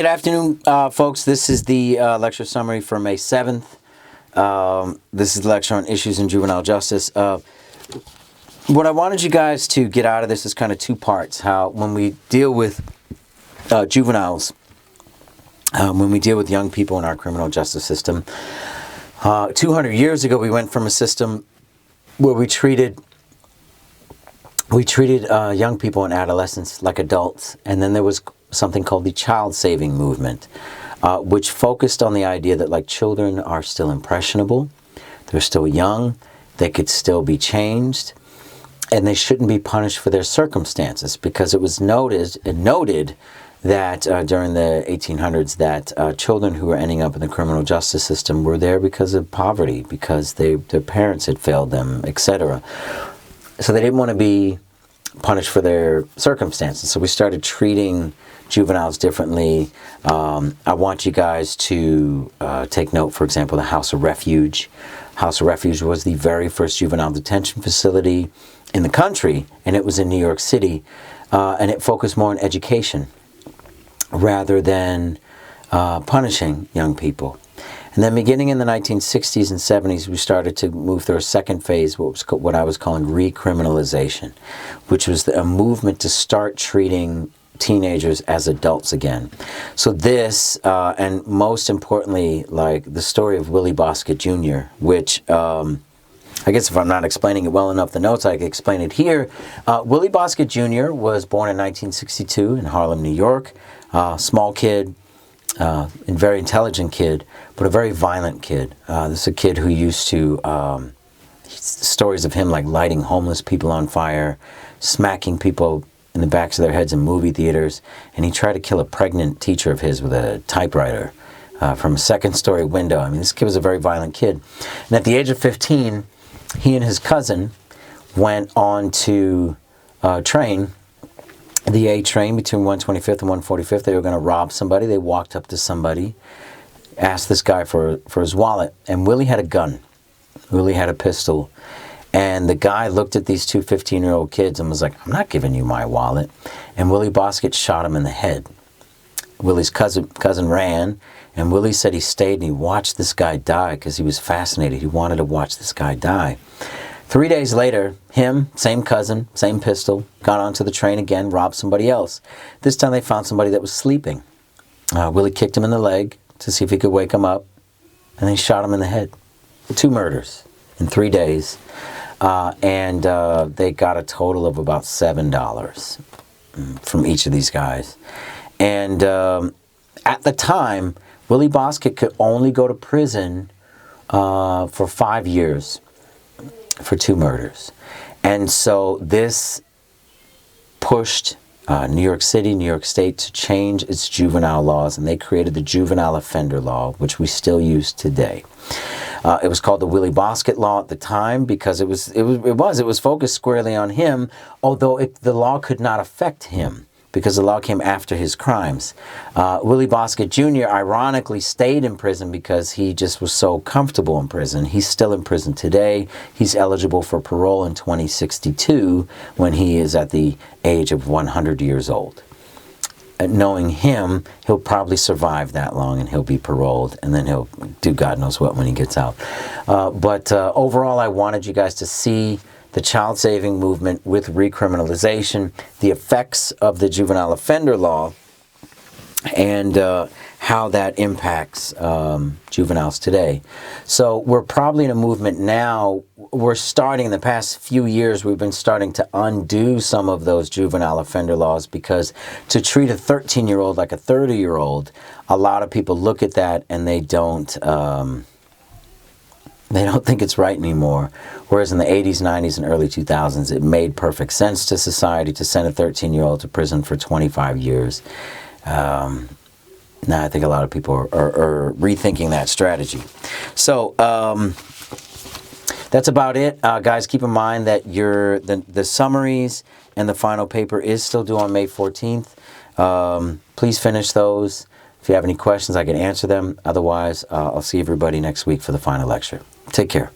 Good afternoon, folks. This is the lecture summary for May 7th. This is the lecture on issues in juvenile justice. What I wanted you guys to get out of this is kind of two parts. How when we deal with juveniles, when we deal with young people in our criminal justice system, 200 years ago we went from a system where we treated young people and adolescents like adults, and then there was something called the child-saving movement, which focused on the idea that like children are still impressionable, they're still young, they could still be changed, and they shouldn't be punished for their circumstances, because it was noted that during the 1800s that children who were ending up in the criminal justice system were there because of poverty, because their parents had failed them, etc. So they didn't want to be punished for their circumstances. So we started treating juveniles differently. I want you guys to take note, for example, the House of Refuge. House of Refuge was the very first juvenile detention facility in the country, and it was in New York City, and it focused more on education rather than punishing young people. And then beginning in the 1960s and 70s, we started to move through a second phase, what I was calling recriminalization, which was a movement to start treating teenagers as adults again. So this, and most importantly, like the story of Willie Basket Jr., which I guess if I'm not explaining it well enough, the notes, I can explain it here. Willie Basket Jr. was born in 1962 in Harlem, New York. Small kid, and very intelligent kid, but a very violent kid. This is a kid who used to, stories of him like lighting homeless people on fire, smacking people in the backs of their heads in movie theaters, and he tried to kill a pregnant teacher of his with a typewriter from a second-story window. I mean, this kid was a very violent kid. And at the age of 15, he and his cousin went on to train the A train between 125th and 145th. They were going to rob somebody. They walked up to somebody, asked this guy for his wallet, and Willie had a gun. Willie had a pistol. And the guy looked at these two 15-year-old kids and was like, "I'm not giving you my wallet." And Willie Basket shot him in the head. Willie's cousin ran, and Willie said he stayed and he watched this guy die because he was fascinated. He wanted to watch this guy die. 3 days later, him, same cousin, same pistol, got onto the train again, robbed somebody else. This time they found somebody that was sleeping. Willie kicked him in the leg to see if he could wake him up, and they shot him in the head. 2 murders in 3 days. And they got a total of about $7 from each of these guys. And at the time, Willie Basket could only go to prison for 5 years for 2 murders. And so this pushed New York City, New York State to change its juvenile laws, and they created the Juvenile Offender Law, which we still use today. It was called the Willie Basket Law at the time because it was focused squarely on him, although the law could not affect him because the law came after his crimes. Willie Basket Jr. ironically stayed in prison because he just was so comfortable in prison. He's still in prison today. He's eligible for parole in 2062 when he is at the age of 100 years old. Knowing him, he'll probably survive that long and he'll be paroled, and then he'll do God knows what when he gets out. But overall, I wanted you guys to see the child-saving movement with recriminalization, the effects of the Juvenile Offender Law, and how that impacts juveniles today. So we're probably in a movement now. We're starting, in the past few years, we've been starting to undo some of those juvenile offender laws, because to treat a 13-year-old like a 30-year-old, a lot of people look at that and they don't think it's right anymore. Whereas in the 80s, 90s, and early 2000s, it made perfect sense to society to send a 13-year-old to prison for 25 years. Now I think a lot of people are rethinking that strategy. So that's about it. Guys, keep in mind that the summaries and the final paper is still due on May 14th. Please finish those. If you have any questions, I can answer them. Otherwise, I'll see everybody next week for the final lecture. Take care.